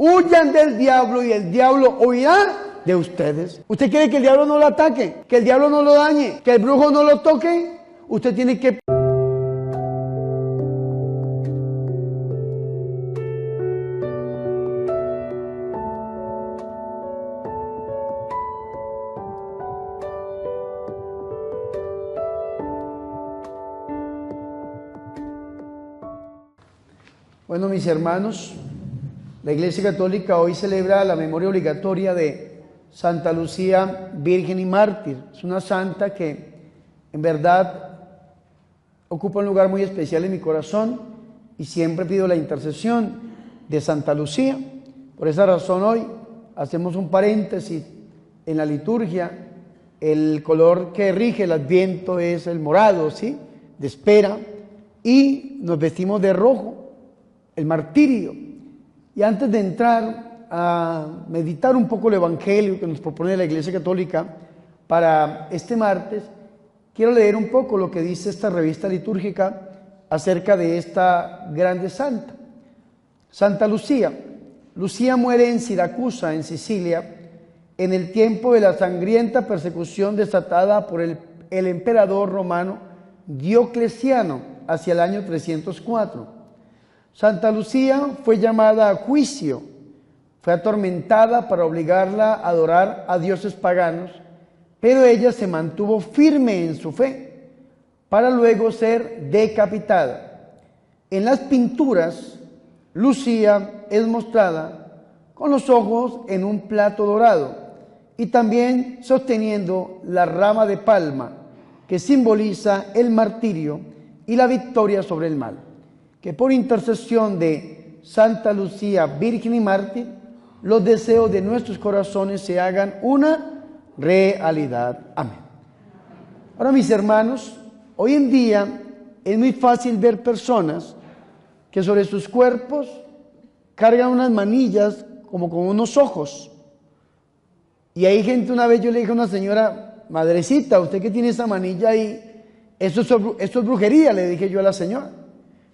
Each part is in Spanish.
Huyan del diablo y el diablo huirá de ustedes. ¿Usted quiere que el diablo no lo ataque? ¿Que el diablo no lo dañe? ¿Que el brujo no lo toque? Usted tiene que... Bueno, mis hermanos, la Iglesia Católica hoy celebra la memoria obligatoria de Santa Lucía, Virgen y Mártir. Es una santa que en verdad ocupa un lugar muy especial en mi corazón y siempre pido la intercesión de Santa Lucía. Por esa razón hoy hacemos un paréntesis en la liturgia. El color que rige el Adviento es el morado, ¿sí?, de espera, y nos vestimos de rojo, el martirio. Y antes de entrar a meditar un poco el Evangelio que nos propone la Iglesia Católica para este martes, quiero leer un poco lo que dice esta revista litúrgica acerca de esta grande santa. Santa Lucía. Lucía muere en Siracusa, en Sicilia, en el tiempo de la sangrienta persecución desatada por el emperador romano Diocleciano hacia el año 304. Santa Lucía fue llamada a juicio, fue atormentada para obligarla a adorar a dioses paganos, pero ella se mantuvo firme en su fe, para luego ser decapitada. En las pinturas, Lucía es mostrada con los ojos en un plato dorado y también sosteniendo la rama de palma, que simboliza el martirio y la victoria sobre el mal. Que por intercesión de Santa Lucía, Virgen y Mártir, los deseos de nuestros corazones se hagan una realidad. Amén. Ahora, mis hermanos, hoy en día es muy fácil ver personas que sobre sus cuerpos cargan unas manillas como con unos ojos. Y hay gente, una vez yo le dije a una señora: madrecita, usted que tiene esa manilla ahí, esto es brujería, le dije yo a la señora.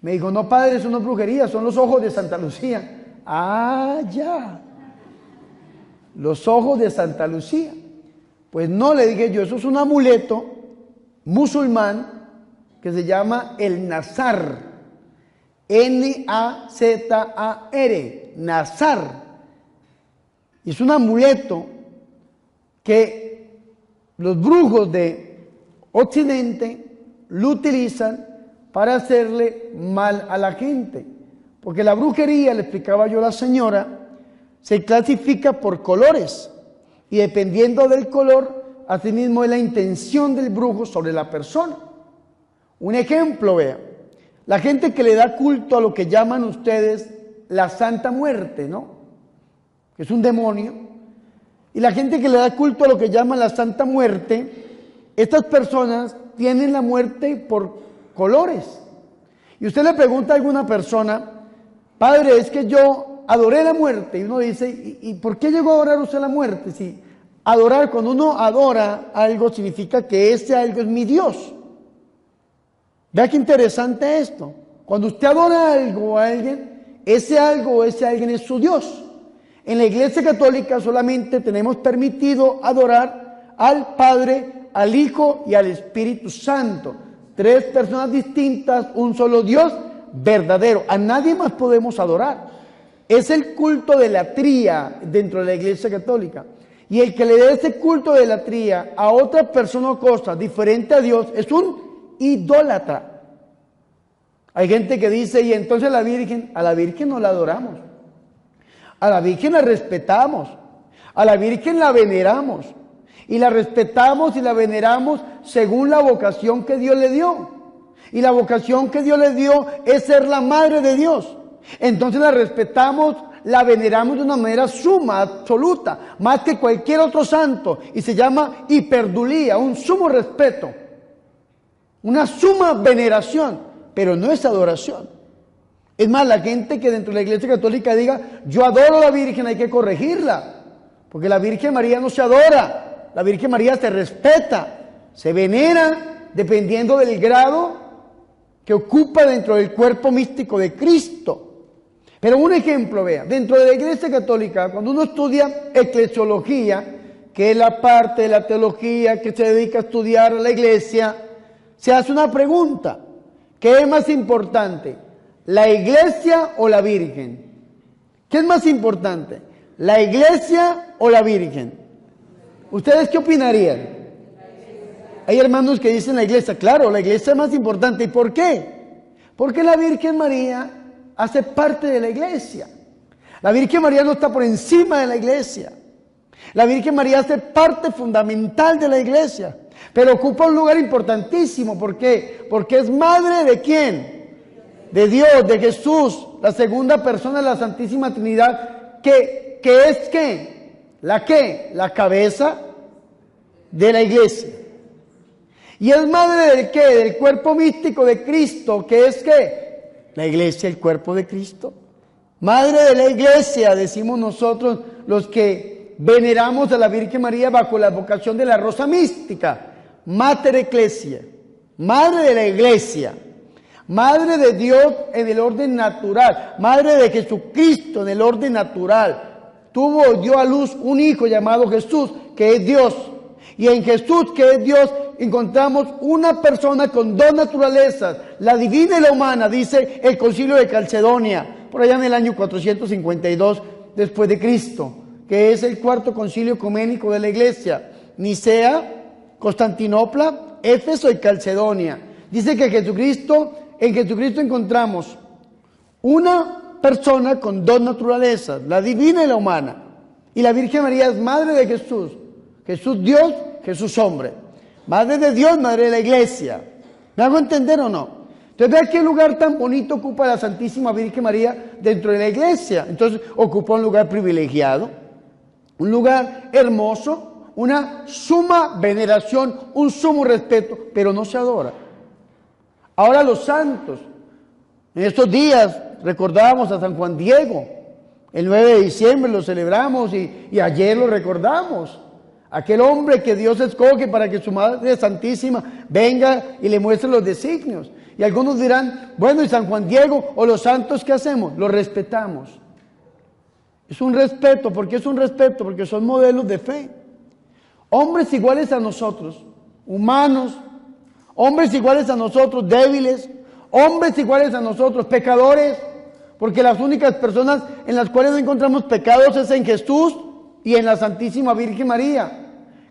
Me dijo: no, padre, eso no es brujería, son los ojos de Santa Lucía. Ah, ya. Los ojos de Santa Lucía. Pues no, le dije yo, eso es un amuleto musulmán que se llama el Nazar. N-A-Z-A-R. Nazar. Y es un amuleto que los brujos de Occidente lo utilizan para hacerle mal a la gente. Porque la brujería, le explicaba yo a la señora, se clasifica por colores. Y dependiendo del color, asimismo es la intención del brujo sobre la persona. Un ejemplo, vea. La gente que le da culto a lo que llaman ustedes la Santa Muerte, ¿no?, que es un demonio. Y la gente que le da culto a lo que llaman la Santa Muerte, estas personas tienen la muerte por colores. Y usted le pregunta a alguna persona: padre, es que yo adoré la muerte. Y uno dice: ¿y por qué llegó a adorar usted la muerte? Si adorar, cuando uno adora algo, significa que ese algo es mi Dios. Vea qué interesante esto. Cuando usted adora algo o a alguien, ese algo o ese alguien es su Dios. En la Iglesia Católica solamente tenemos permitido adorar al Padre, al Hijo y al Espíritu Santo. Tres personas distintas, un solo Dios verdadero. A nadie más podemos adorar. Es el culto de la tría dentro de la Iglesia Católica. Y el que le dé ese culto de la tría a otra persona o cosa diferente a Dios es un idólatra. Hay gente que dice: y entonces a la Virgen no la adoramos. A la Virgen la respetamos. A la Virgen la veneramos. Y la respetamos y la veneramos según la vocación que Dios le dio. Y la vocación que Dios le dio es ser la Madre de Dios. Entonces la respetamos, la veneramos de una manera suma, absoluta, más que cualquier otro santo. Y se llama hiperdulía, un sumo respeto, una suma veneración, pero no es adoración. Es más, la gente que dentro de la Iglesia Católica diga: yo adoro a la Virgen, hay que corregirla. Porque la Virgen María no se adora. La Virgen María se respeta, se venera dependiendo del grado que ocupa dentro del cuerpo místico de Cristo. Pero un ejemplo, vea, dentro de la Iglesia Católica, cuando uno estudia eclesiología, que es la parte de la teología que se dedica a estudiar a la Iglesia, se hace una pregunta: ¿qué es más importante, la Iglesia o la Virgen? ¿Qué es más importante, la Iglesia o la Virgen? ¿Ustedes qué opinarían? Hay hermanos que dicen la Iglesia. Claro, la Iglesia es más importante. ¿Y por qué? Porque la Virgen María hace parte de la Iglesia. La Virgen María no está por encima de la Iglesia. La Virgen María hace parte fundamental de la Iglesia, pero ocupa un lugar importantísimo. ¿Por qué? Porque es madre ¿de quién? De Dios, de Jesús, la segunda persona de la Santísima Trinidad, que es ¿qué? La cabeza de la Iglesia. Y es madre ¿del qué? Del cuerpo místico de Cristo, que es ¿qué? La Iglesia, el cuerpo de Cristo. Madre de la Iglesia, decimos nosotros los que veneramos a la Virgen María bajo la vocación de la rosa mística. Mater Ecclesia, madre de la Iglesia, madre de Dios en el orden natural, madre de Jesucristo en el orden natural. Dio a luz un hijo llamado Jesús, que es Dios. Y en Jesús, que es Dios, encontramos una persona con dos naturalezas, la divina y la humana, dice el Concilio de Calcedonia, por allá en el año 452 después de Cristo, que es el cuarto concilio ecuménico de la Iglesia: Nicea, Constantinopla, Éfeso y Calcedonia. Dice que en Jesucristo encontramos una persona con dos naturalezas, la divina y la humana. Y la Virgen María es madre de Jesús. Jesús Dios, Jesús hombre. Madre de Dios, madre de la Iglesia. ¿Me hago entender o no? Entonces vea qué lugar tan bonito ocupa la Santísima Virgen María dentro de la Iglesia. Entonces ocupa un lugar privilegiado, un lugar hermoso, una suma veneración, un sumo respeto, pero no se adora. Ahora los santos, en estos días recordábamos a San Juan Diego, el 9 de diciembre lo celebramos y ayer lo recordamos. Aquel hombre que Dios escoge para que su Madre Santísima venga y le muestre los designios. Y algunos dirán, bueno, ¿y San Juan Diego o los santos qué hacemos? Los respetamos. Es un respeto. ¿Por qué es un respeto? Porque son modelos de fe. Hombres iguales a nosotros, humanos, hombres iguales a nosotros, débiles, hombres iguales a nosotros, pecadores, porque las únicas personas en las cuales no encontramos pecados es en Jesús y en la Santísima Virgen María.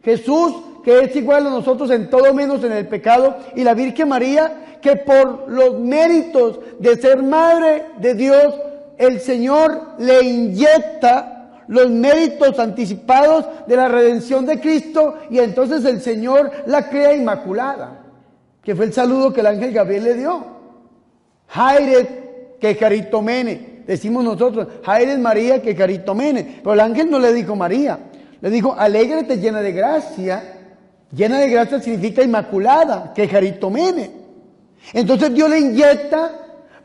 Jesús, que es igual a nosotros en todo menos en el pecado, y la Virgen María, que por los méritos de ser madre de Dios, el Señor le inyecta los méritos anticipados de la redención de Cristo, y entonces el Señor la crea inmaculada, que fue el saludo que el ángel Gabriel le dio. Jaire que caritomene, decimos nosotros, Jaire María que caritomene, pero el ángel no le dijo María, le dijo alégrate llena de gracia. Llena de gracia significa inmaculada, que caritomene. Entonces Dios le inyecta,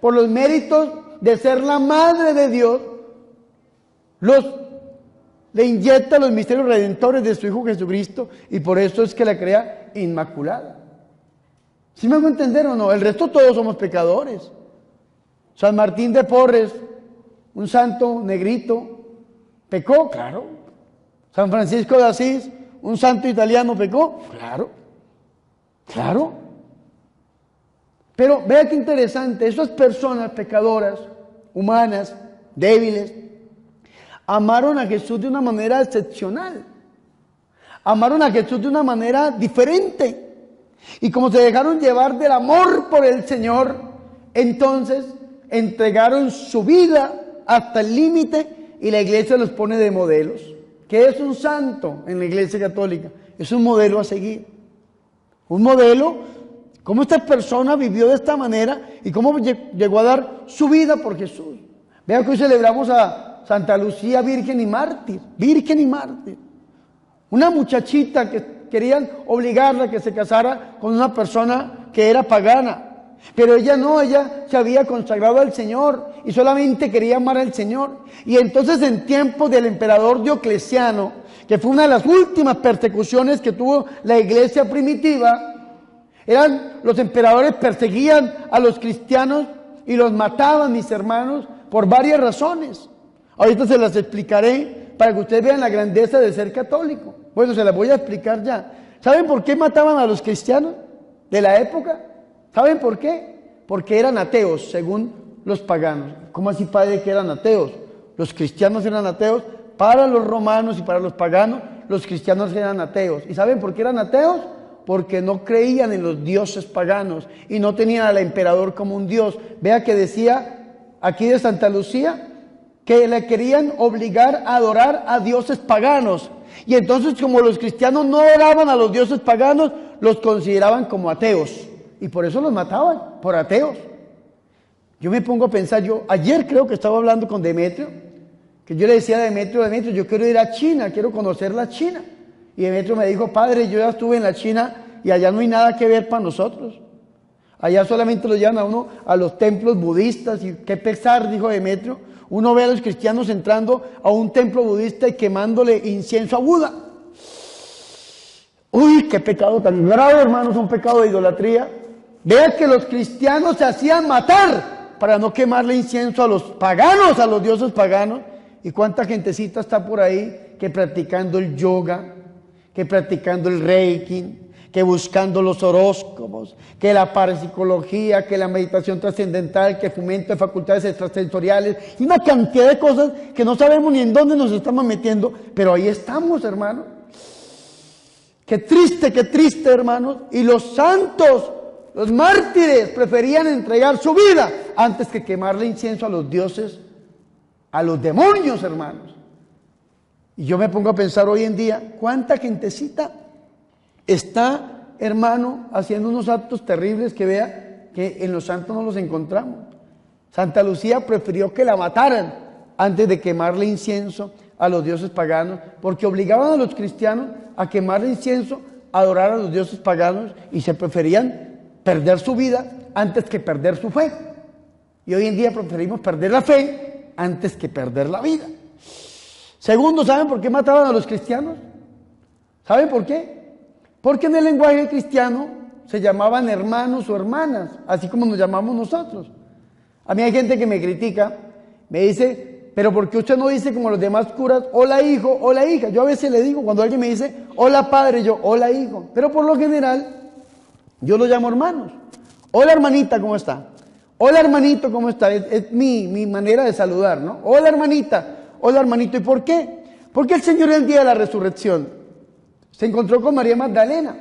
por los méritos de ser la madre de Dios, le inyecta los misterios redentores de su Hijo Jesucristo, y por eso es que la crea inmaculada. ¿Sí me hago entender o no? El resto todos somos pecadores. San Martín de Porres, un santo negrito, pecó, claro. San Francisco de Asís, un santo italiano, pecó, claro, claro. Pero vea qué interesante, esas personas pecadoras, humanas, débiles, amaron a Jesús de una manera excepcional. Amaron a Jesús de una manera diferente. Y como se dejaron llevar del amor por el Señor, entonces entregaron su vida hasta el límite, y la Iglesia los pone de modelos. ¿Qué es un santo en la Iglesia Católica? Es un modelo a seguir. Un modelo, cómo esta persona vivió de esta manera y cómo llegó a dar su vida por Jesús. Vean que hoy celebramos a Santa Lucía, virgen y mártir. Virgen y mártir. Una muchachita que querían obligarla a que se casara con una persona que era pagana. Pero ella no, ella se había consagrado al Señor y solamente quería amar al Señor. Y entonces en tiempos del emperador Diocleciano, que fue una de las últimas persecuciones que tuvo la iglesia primitiva, los emperadores perseguían a los cristianos y los mataban, mis hermanos, por varias razones. Ahorita se las explicaré para que ustedes vean la grandeza de ser católico. Bueno, se las voy a explicar ya. ¿Saben por qué mataban a los cristianos de la época? ¿Saben por qué? Porque eran ateos, según los paganos. ¿Cómo así, padre, que eran ateos? Los cristianos eran ateos. Para los romanos y para los paganos, los cristianos eran ateos. ¿Y saben por qué eran ateos? Porque no creían en los dioses paganos y no tenían al emperador como un dios. Vea que decía aquí de Santa Lucía que le querían obligar a adorar a dioses paganos. Y entonces, como los cristianos no adoraban a los dioses paganos, los consideraban como ateos. Y por eso los mataban, por ateos. Yo me pongo a pensar, ayer creo que estaba hablando con Demetrio, que yo le decía a Demetrio, yo quiero ir a China, quiero conocer la China. Y Demetrio me dijo, padre, yo ya estuve en la China y allá no hay nada que ver para nosotros. Allá solamente lo llevan a uno a los templos budistas y qué pesar, dijo Demetrio. Uno ve a los cristianos entrando a un templo budista y quemándole incienso a Buda. Uy, qué pecado tan grave, hermanos, un pecado de idolatría. Vean que los cristianos se hacían matar para no quemarle incienso a los paganos, a los dioses paganos. Y cuánta gentecita está por ahí que practicando el yoga, que practicando el reiki, que buscando los horóscopos, que la parapsicología, que la meditación trascendental, que fomento de facultades extrasensoriales, y una cantidad de cosas que no sabemos ni en dónde nos estamos metiendo, pero ahí estamos, hermanos. Qué triste, hermanos. Y los santos, los mártires, preferían entregar su vida antes que quemarle incienso a los dioses, a los demonios, hermanos. Y yo me pongo a pensar hoy en día, cuánta gentecita está, hermano, haciendo unos actos terribles que vea que en los santos no los encontramos. Santa Lucía prefirió que la mataran antes de quemarle incienso a los dioses paganos, porque obligaban a los cristianos a quemarle incienso, a adorar a los dioses paganos, y se preferían perder su vida antes que perder su fe. Y hoy en día preferimos perder la fe antes que perder la vida. Segundo, ¿saben por qué mataban a los cristianos? ¿Saben por qué? Porque en el lenguaje cristiano se llamaban hermanos o hermanas, así como nos llamamos nosotros. A mí hay gente que me critica, me dice, pero ¿por qué usted no dice como los demás curas, hola hijo, hola hija? Yo a veces le digo, cuando alguien me dice, hola padre, yo, hola hijo. Pero por lo general, yo los llamo hermanos. Hola hermanita, ¿cómo está? Hola hermanito, ¿cómo está? Es mi manera de saludar, ¿no? Hola hermanita, hola hermanito. ¿Y por qué? Porque el Señor el día de la resurrección se encontró con María Magdalena.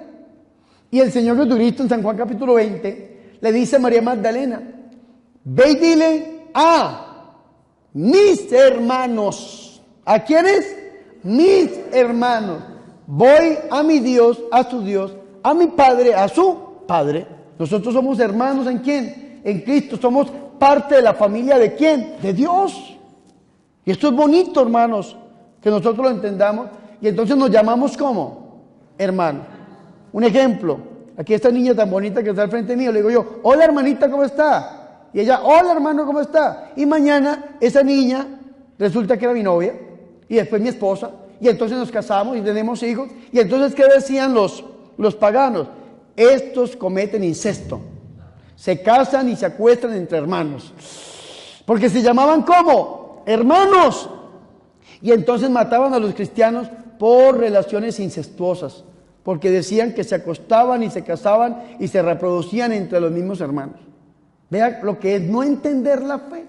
Y el Señor Jesucristo en San Juan capítulo 20 le dice a María Magdalena, ve y dile a mis hermanos. ¿A quiénes? Mis hermanos. Voy a mi Dios, a su Dios, a mi Padre, a su Padre. Nosotros somos hermanos ¿en quién? En Cristo. Somos parte de la familia ¿de quién? De Dios. Y esto es bonito, hermanos, que nosotros lo entendamos. Y entonces nos llamamos ¿cómo? Hermano. Un ejemplo, aquí esta niña tan bonita que está al frente mío, le digo yo, hola hermanita, ¿cómo está? Y ella, hola hermano, ¿cómo está? Y mañana esa niña resulta que era mi novia y después mi esposa, y entonces nos casamos y tenemos hijos. Y entonces, ¿qué decían los paganos? Estos cometen incesto, se casan y se acuestan entre hermanos, porque se llamaban ¿cómo? Hermanos. Y entonces mataban a los cristianos por relaciones incestuosas, porque decían que se acostaban y se casaban y se reproducían entre los mismos hermanos. Vea lo que es no entender la fe.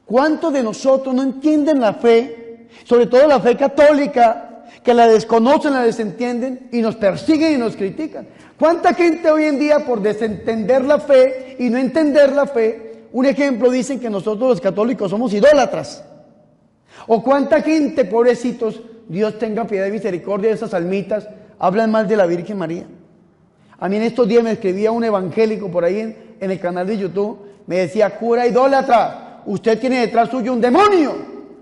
¿Cuántos de nosotros no entienden la fe? Sobre todo la fe católica, que la desconocen, la desentienden y nos persiguen y nos critican. ¿Cuánta gente hoy en día por desentender la fe y no entender la fe? Un ejemplo, dicen que nosotros los católicos somos idólatras. O cuánta gente, pobrecitos, Dios tenga piedad y misericordia de esas almitas, hablan mal de la Virgen María. A mí en estos días me escribía un evangélico por ahí en el canal de YouTube, me decía, cura idólatra, usted tiene detrás suyo un demonio.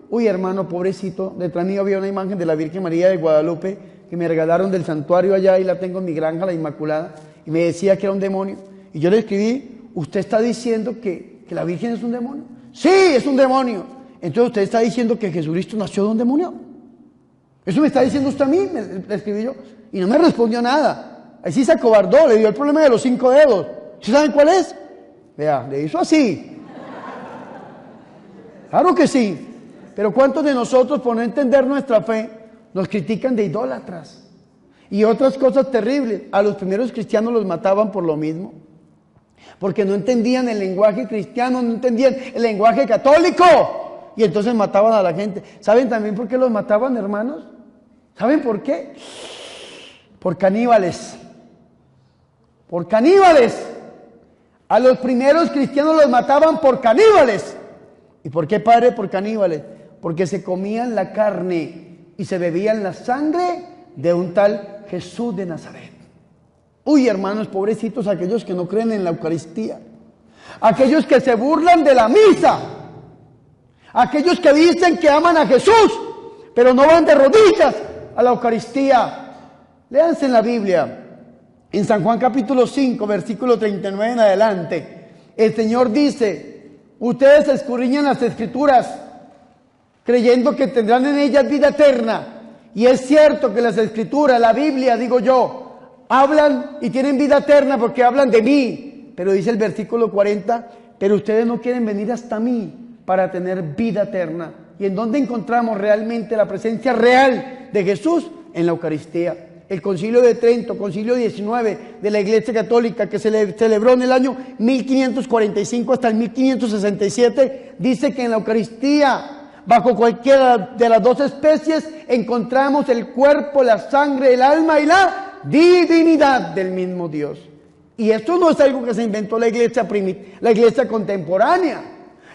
Uy, hermano, pobrecito, detrás mío había una imagen de la Virgen María de Guadalupe que me regalaron del santuario allá y la tengo en mi granja, la Inmaculada, y me decía que era un demonio. Y yo le escribí, ¿usted está diciendo que la Virgen es un demonio? Sí, es un demonio. Entonces usted está diciendo que Jesucristo nació de un demonio. Eso me está diciendo usted a mí, le escribí yo, y no me respondió nada. Ahí sí se acobardó, le dio el problema de los 5 dedos. ¿Sí saben cuál es? Vea, le hizo así. Claro que sí. Pero ¿cuántos de nosotros, por no entender nuestra fe, nos critican de idólatras? Y otras cosas terribles. A los primeros cristianos los mataban por lo mismo. Porque no entendían el lenguaje cristiano, no entendían el lenguaje católico. Y entonces mataban a la gente. ¿Saben también por qué los mataban, hermanos? ¿Saben por qué? Por caníbales. Por caníbales. A los primeros cristianos los mataban por caníbales. ¿Y por qué, padre? Por caníbales. Porque se comían la carne y se bebían la sangre de un tal Jesús de Nazaret. Uy, hermanos, pobrecitos aquellos que no creen en la Eucaristía. Aquellos que se burlan de la misa. Aquellos que dicen que aman a Jesús, pero no van de rodillas a la Eucaristía. Léanse en la Biblia. En San Juan capítulo 5, versículo 39 en adelante. El Señor dice: ustedes escudriñan las Escrituras, creyendo que tendrán en ellas vida eterna. Y es cierto que las Escrituras, la Biblia, digo yo, hablan y tienen vida eterna porque hablan de mí. Pero dice el versículo 40, pero ustedes no quieren venir hasta mí para tener vida eterna. ¿Y en dónde encontramos realmente la presencia real de Jesús? En la Eucaristía. El Concilio de Trento, Concilio 19 de la Iglesia Católica, que se celebró en el año 1545 hasta el 1567, dice que en la Eucaristía, bajo cualquiera de las dos especies, encontramos el cuerpo, la sangre, el alma y la divinidad del mismo Dios. Y esto no es algo que se inventó la iglesia contemporánea.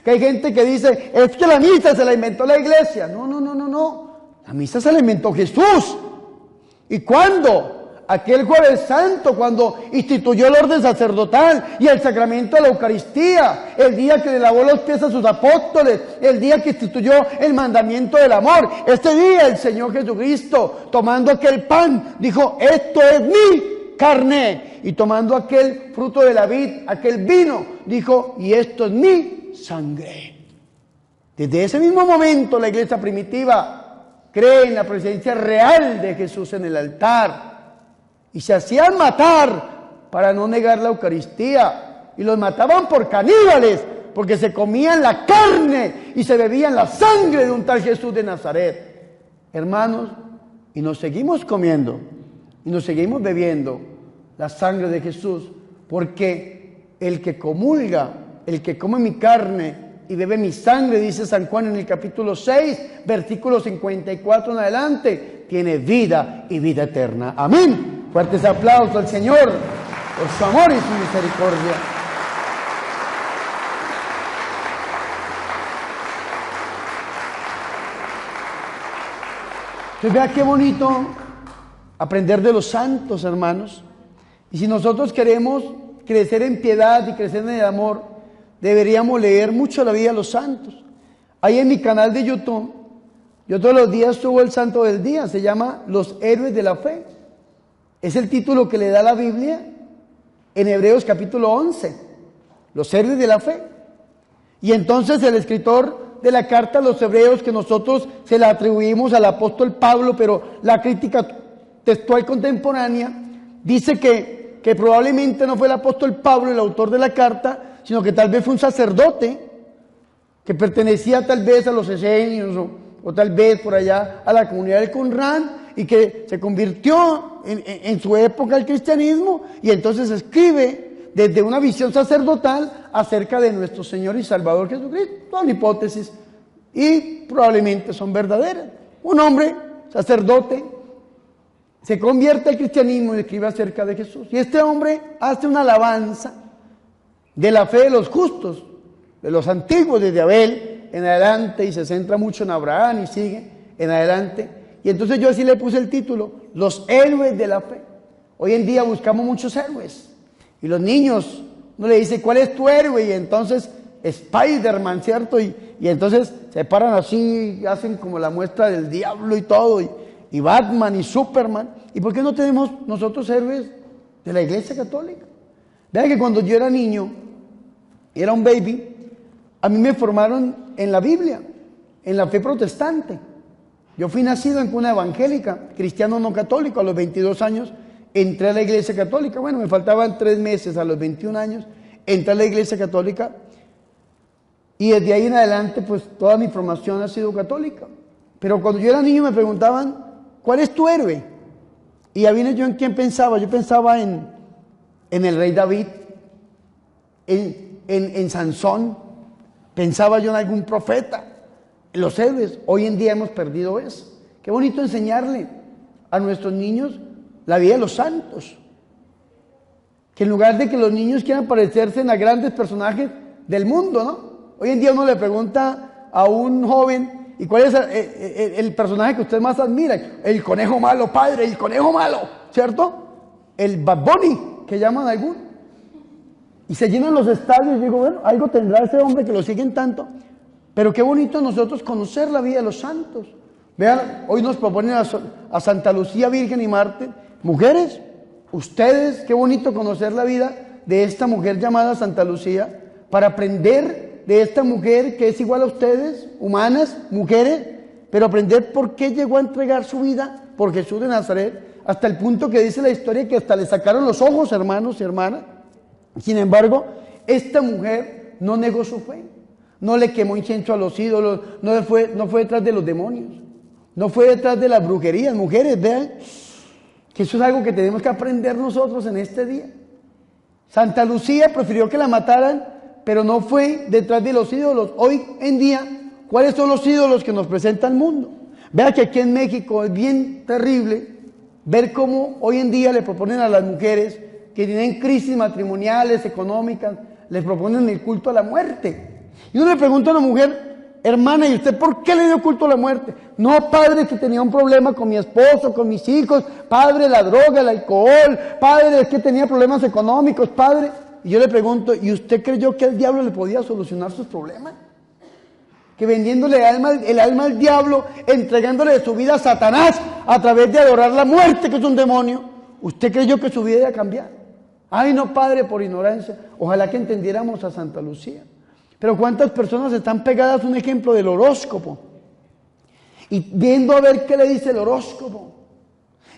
Que hay gente que dice, es que la misa se la inventó la iglesia. No. La misa se la inventó Jesús. ¿Y cuándo? Aquel Jueves Santo, cuando instituyó el orden sacerdotal y el sacramento de la Eucaristía, el día que le lavó los pies a sus apóstoles, el día que instituyó el mandamiento del amor. Este día el Señor Jesucristo, tomando aquel pan, dijo, esto es mi carne. Y tomando aquel fruto de la vid, aquel vino, dijo, y esto es mi sangre. Desde ese mismo momento la iglesia primitiva cree en la presencia real de Jesús en el altar. Y se hacían matar para no negar la Eucaristía. Y los mataban por caníbales, porque se comían la carne y se bebían la sangre de un tal Jesús de Nazaret. Hermanos, y nos seguimos comiendo, y nos seguimos bebiendo la sangre de Jesús, porque el que comulga, el que come mi carne y bebe mi sangre, dice San Juan en el capítulo 6, versículo 54 en adelante, tiene vida y vida eterna. Amén. Fuertes aplausos al Señor por su amor y su misericordia. Entonces vea qué bonito aprender de los santos, hermanos. Y si nosotros queremos crecer en piedad y crecer en el amor, deberíamos leer mucho la vida de los santos. Ahí en mi canal de YouTube, yo todos los días subo el santo del día, se llama Los Héroes de la Fe. Es el título que le da la Biblia en Hebreos capítulo 11, Los Héroes de la Fe. Y entonces el escritor de la carta a los Hebreos, que nosotros se la atribuimos al apóstol Pablo, pero la crítica textual contemporánea dice que probablemente no fue el apóstol Pablo el autor de la carta, sino que tal vez fue un sacerdote que pertenecía tal vez a los esenios o tal vez por allá a la comunidad del Qumran, y que se convirtió en su época al cristianismo, y entonces escribe desde una visión sacerdotal acerca de nuestro Señor y Salvador Jesucristo. Son hipótesis y probablemente son verdaderas. Un hombre, sacerdote, se convierte al cristianismo y escribe acerca de Jesús. Y este hombre hace una alabanza de la fe de los justos, de los antiguos, desde Abel en adelante, y se centra mucho en Abraham y sigue en adelante. Y entonces yo así le puse el título, Los Héroes de la Fe. Hoy en día buscamos muchos héroes. Y los niños, uno le dice, ¿cuál es tu héroe? Y entonces, Spider-Man, ¿cierto? Y entonces se paran así, hacen como la muestra del diablo y todo, y Batman y Superman. ¿Y por qué no tenemos nosotros héroes de la Iglesia Católica? Vean que cuando yo era niño, era un baby, a mí me formaron en la Biblia, en la fe protestante. Yo fui nacido en cuna evangélica, cristiano no católico. A los 22 años entré a la Iglesia Católica. Bueno, me faltaban 3 meses, a los 21 años entré a la Iglesia Católica. Y desde ahí en adelante, pues toda mi formación ha sido católica. Pero cuando yo era niño me preguntaban, ¿cuál es tu héroe? Y ya vine yo en quién pensaba. Yo pensaba en el rey David, en Sansón, pensaba yo en algún profeta, en los héroes. Hoy en día hemos perdido eso. Qué bonito enseñarle a nuestros niños la vida de los santos. Que en lugar de que los niños quieran parecerse en a grandes personajes del mundo, ¿no? Hoy en día uno le pregunta a un joven, ¿y cuál es el personaje que usted más admira? El conejo malo, padre, el conejo malo, ¿cierto? El Bad Bunny, que llaman algunos. Y se llenan los estadios y digo, bueno, algo tendrá ese hombre que lo siguen tanto. Pero qué bonito nosotros conocer la vida de los santos. Vean, hoy nos proponen a Santa Lucía, Virgen y Mártir. Mujeres, ustedes, qué bonito conocer la vida de esta mujer llamada Santa Lucía, para aprender de esta mujer que es igual a ustedes, humanas, mujeres, pero aprender por qué llegó a entregar su vida por Jesús de Nazaret, hasta el punto que dice la historia que hasta le sacaron los ojos, hermanos y hermanas. Sin embargo, esta mujer no negó su fe, no le quemó incienso a los ídolos, no fue detrás de los demonios, no fue detrás de las brujerías. Mujeres, vean que eso es algo que tenemos que aprender nosotros en este día. Santa Lucía prefirió que la mataran, pero no fue detrás de los ídolos. Hoy en día, ¿cuáles son los ídolos que nos presenta el mundo? Vea que aquí en México es bien terrible ver cómo hoy en día le proponen a las mujeres que tienen crisis matrimoniales, económicas, les proponen el culto a la muerte. Y uno le pregunta a una mujer, hermana, ¿y usted por qué le dio culto a la muerte? No, padre, que tenía un problema con mi esposo, con mis hijos, padre, la droga, el alcohol, padre, es que tenía problemas económicos, padre. Y yo le pregunto, ¿y usted creyó que el diablo le podía solucionar sus problemas? Que vendiéndole el alma al diablo, entregándole su vida a Satanás a través de adorar la muerte, que es un demonio, ¿usted creyó que su vida iba a cambiar? Ay, no, padre, por ignorancia. Ojalá que entendiéramos a Santa Lucía. Pero ¿cuántas personas están pegadas a un ejemplo del horóscopo? Y viendo a ver qué le dice el horóscopo.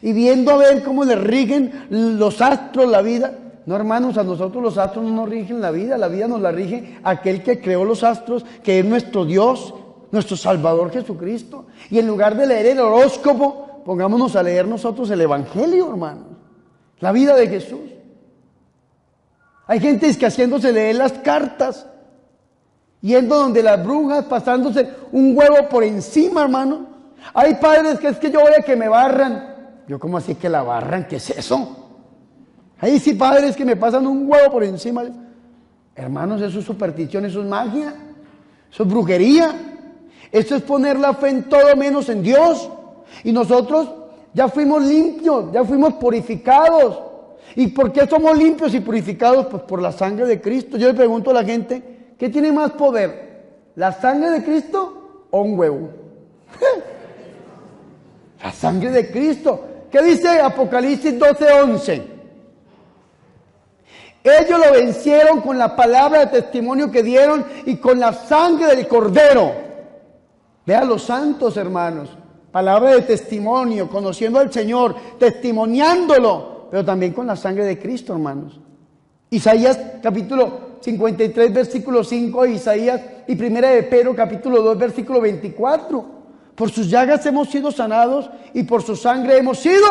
Y viendo a ver cómo le rigen los astros la vida. No, hermanos, a nosotros los astros no nos rigen la vida nos la rige aquel que creó los astros, que es nuestro Dios, nuestro Salvador Jesucristo. Y en lugar de leer el horóscopo, pongámonos a leer nosotros el Evangelio, hermanos. La vida de Jesús. Hay gente que haciéndose leer las cartas, yendo donde las brujas, pasándose un huevo por encima, hermano. Hay padres que es que yo voy a que me barran. Yo, ¿cómo así que la barran? ¿Qué es eso? Hay sí padres que me pasan un huevo por encima. Hermanos, eso es superstición, eso es magia, eso es brujería. Esto es poner la fe en todo menos en Dios. Y nosotros ya fuimos limpios, ya fuimos purificados. ¿Y por qué somos limpios y purificados? Pues por la sangre de Cristo. Yo le pregunto a la gente, ¿qué tiene más poder? ¿La sangre de Cristo o un huevo? La sangre de Cristo. ¿Qué dice Apocalipsis 12:11? Ellos lo vencieron con la palabra de testimonio que dieron y con la sangre del Cordero. Vean los santos, hermanos. Palabra de testimonio, conociendo al Señor, testimoniándolo, pero también con la sangre de Cristo, hermanos. Isaías capítulo 53, versículo 5, Isaías y primera de Pedro capítulo 2, versículo 24. Por sus llagas hemos sido sanados y por su sangre hemos sido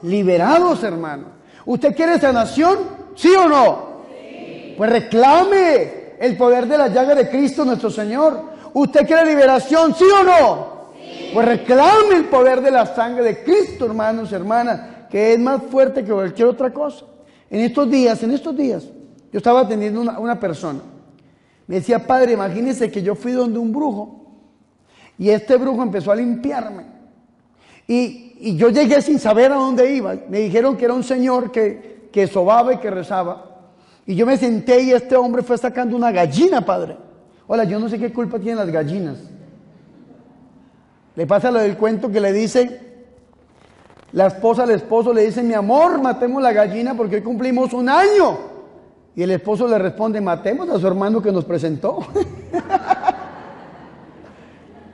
liberados, hermanos. ¿Usted quiere sanación? ¿Sí o no? Sí. Pues reclame el poder de la llaga de Cristo nuestro Señor. ¿Usted quiere liberación? ¿Sí o no? Sí. Pues reclame el poder de la sangre de Cristo, hermanos, hermanas, que es más fuerte que cualquier otra cosa. En estos días, yo estaba atendiendo a una persona. Me decía, padre, imagínese que yo fui donde un brujo y este brujo empezó a limpiarme. Y yo llegué sin saber a dónde iba. Me dijeron que era un señor que sobaba y que rezaba. Y yo me senté y este hombre fue sacando una gallina, padre. Hola, yo no sé qué culpa tienen las gallinas. Le pasa lo del cuento que le dice la esposa al esposo, le dice, mi amor, matemos la gallina porque hoy cumplimos 1 año. Y el esposo le responde, matemos a su hermano que nos presentó.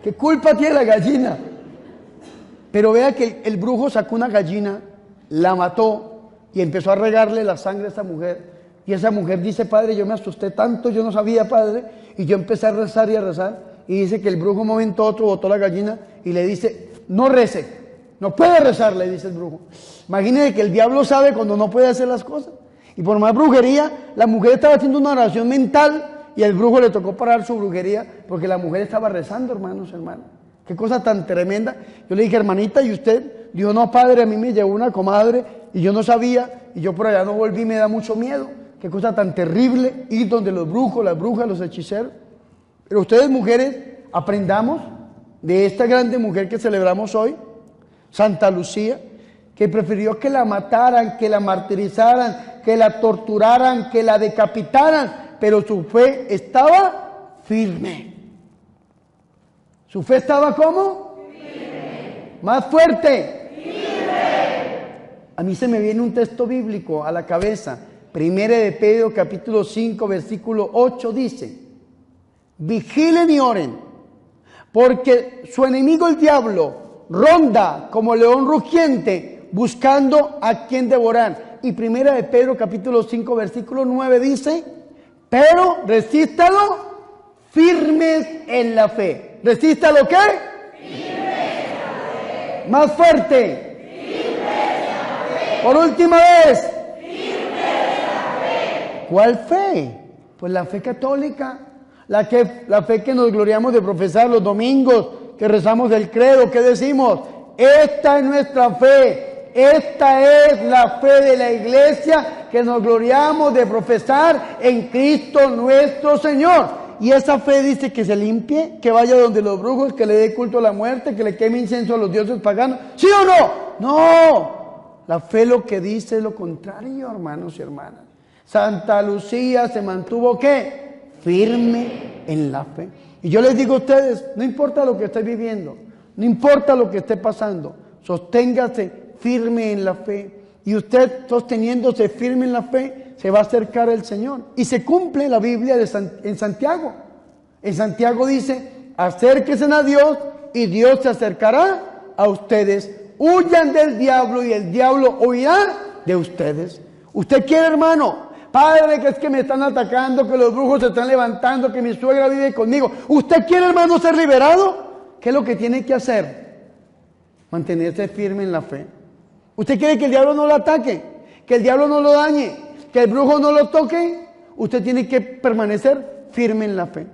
¿Qué culpa tiene la gallina? Pero vea que el brujo sacó una gallina, la mató y empezó a regarle la sangre a esta mujer. Y esa mujer dice, padre, yo me asusté tanto, yo no sabía, padre, y yo empecé a rezar y a rezar, y dice que el brujo un momento a otro botó la gallina y le dice, no rece, no puede rezar, le dice el brujo. Imagínense que el diablo sabe cuando no puede hacer las cosas. Y por más brujería, la mujer estaba haciendo una oración mental y al brujo le tocó parar su brujería porque la mujer estaba rezando, hermanos. Qué cosa tan tremenda. Yo le dije, hermanita, ¿y usted? Dijo, no, padre, a mí me llevó una comadre y yo no sabía y yo por allá no volví, me da mucho miedo. Qué cosa tan terrible ir donde los brujos, las brujas, los hechiceros. Pero ustedes, mujeres, aprendamos de esta grande mujer que celebramos hoy, Santa Lucía, que prefirió que la mataran, que la martirizaran, que la torturaran, que la decapitaran, pero su fe estaba firme. ¿Su fe estaba cómo? Firme. Más fuerte. Firme. A mí se me viene un texto bíblico a la cabeza. Primera de Pedro, capítulo 5, versículo 8 dice, vigilen y oren, porque su enemigo el diablo ronda como león rugiente buscando a quien devorar. Y primera de Pedro capítulo 5 versículo 9 dice, pero resístalo firmes en la fe. ¿Resístalo qué? Firmes en la fe. Más fuerte. Firmes en la fe. Por última vez. Firmes en la fe. ¿Cuál fe? Pues la fe católica. La fe que nos gloriamos de profesar los domingos, que rezamos el credo, que decimos, esta es nuestra fe. Esta es la fe de la iglesia que nos gloriamos de profesar en Cristo nuestro Señor. Y esa fe dice que se limpie, que vaya donde los brujos, que le dé culto a la muerte, que le queme incienso a los dioses paganos. ¿Sí o no? No. La fe lo que dice es lo contrario, hermanos y hermanas. Santa Lucía se mantuvo ¿qué? Firme en la fe. Y yo les digo a ustedes, no importa lo que esté viviendo, no importa lo que esté pasando, sosténgase firme en la fe, y usted sosteniéndose firme en la fe se va a acercar al Señor, y se cumple la Biblia en Santiago. En Santiago dice, acérquense a Dios y Dios se acercará a ustedes, huyan del diablo y el diablo huirá de ustedes. Usted quiere, hermano, padre, que es que me están atacando, que los brujos se están levantando, que mi suegra vive conmigo, usted quiere, hermano, ser liberado. ¿Qué es lo que tiene que hacer? Mantenerse firme en la fe. ¿Usted quiere que el diablo no lo ataque? ¿Que el diablo no lo dañe? ¿Que el brujo no lo toque? Usted tiene que permanecer firme en la fe.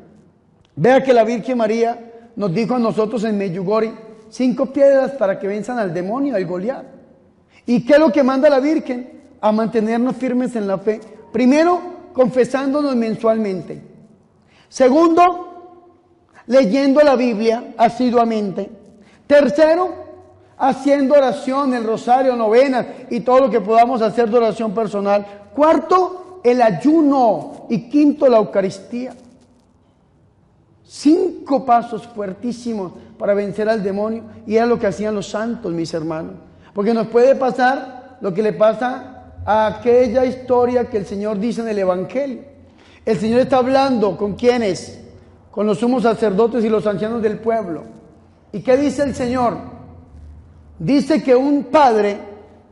Vea que la Virgen María nos dijo a nosotros en Medjugorje 5 piedras para que venzan al demonio, al Goliat. ¿Y qué es lo que manda la Virgen? A mantenernos firmes en la fe. Primero, confesándonos mensualmente. Segundo, leyendo la Biblia asiduamente. Tercero, haciendo oración, el rosario, novenas y todo lo que podamos hacer de oración personal. Cuarto, el ayuno. Y quinto, la Eucaristía. 5 pasos fuertísimos para vencer al demonio. Y era lo que hacían los santos, mis hermanos. Porque nos puede pasar lo que le pasa a aquella historia que el Señor dice en el Evangelio. El Señor está hablando con ¿quiénes? Con los sumos sacerdotes y los ancianos del pueblo. ¿Y qué dice el Señor? Dice que un padre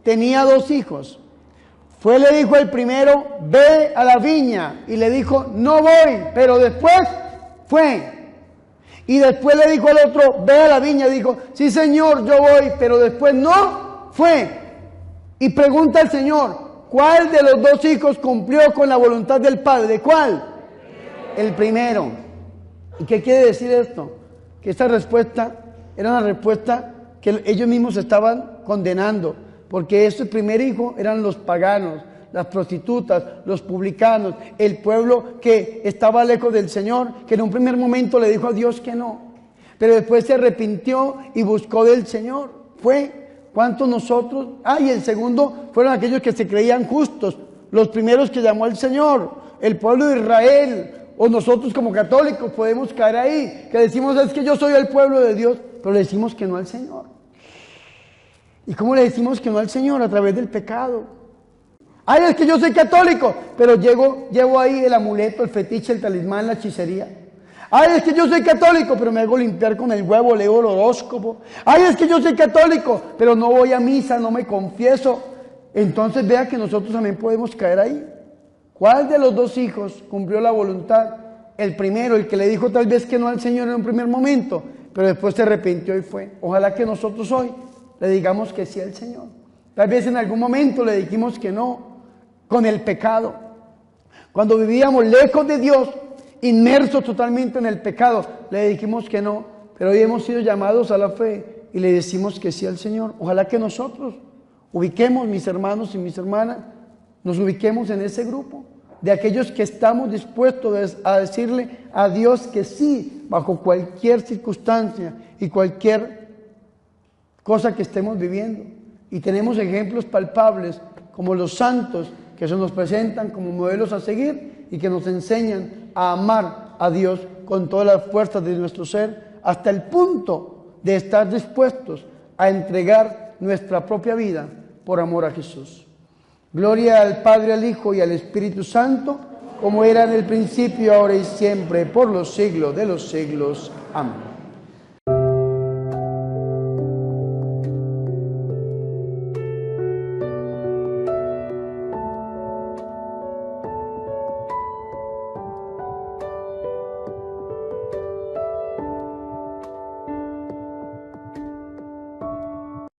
tenía 2 hijos. Le dijo al primero, ve a la viña. Y le dijo, no voy, pero después fue. Y después le dijo al otro, ve a la viña. Dijo, sí señor, yo voy, pero después no fue. Y pregunta al Señor, ¿cuál de los 2 hijos cumplió con la voluntad del padre? ¿Cuál? El primero. ¿Y qué quiere decir esto? Que esta respuesta era una respuesta que ellos mismos estaban condenando, porque este primer hijo eran los paganos, las prostitutas, los publicanos, el pueblo que estaba lejos del Señor, que en un primer momento le dijo a Dios que no, pero después se arrepintió y buscó del Señor. ¿Cuántos nosotros? Y el segundo fueron aquellos que se creían justos, los primeros que llamó al Señor, el pueblo de Israel, o nosotros como católicos podemos caer ahí, que decimos, es que yo soy el pueblo de Dios, pero le decimos que no al Señor. ¿Y cómo le decimos que no al Señor? A través del pecado. Es que yo soy católico, pero llevo ahí el amuleto, el fetiche, el talismán, la hechicería. Es que yo soy católico, pero me hago limpiar con el huevo, leo el horóscopo. Es que yo soy católico, pero no voy a misa, no me confieso. Entonces vea que nosotros también podemos caer ahí. ¿Cuál de los dos hijos cumplió la voluntad? El primero, el que le dijo tal vez que no al Señor en un primer momento, pero después se arrepintió y fue. Ojalá que nosotros hoy le digamos que sí al Señor. Tal vez en algún momento le dijimos que no con el pecado. Cuando vivíamos lejos de Dios, inmersos totalmente en el pecado, le dijimos que no, pero hoy hemos sido llamados a la fe y le decimos que sí al Señor. Ojalá que nosotros ubiquemos, mis hermanos y mis hermanas, nos ubiquemos en ese grupo de aquellos que estamos dispuestos a decirle a Dios que sí, bajo cualquier circunstancia y cualquier cosa que estemos viviendo. Y tenemos ejemplos palpables como los santos que se nos presentan como modelos a seguir y que nos enseñan a amar a Dios con todas las fuerzas de nuestro ser, hasta el punto de estar dispuestos a entregar nuestra propia vida por amor a Jesús. Gloria al Padre, al Hijo y al Espíritu Santo, como era en el principio, ahora y siempre, por los siglos de los siglos. Amén.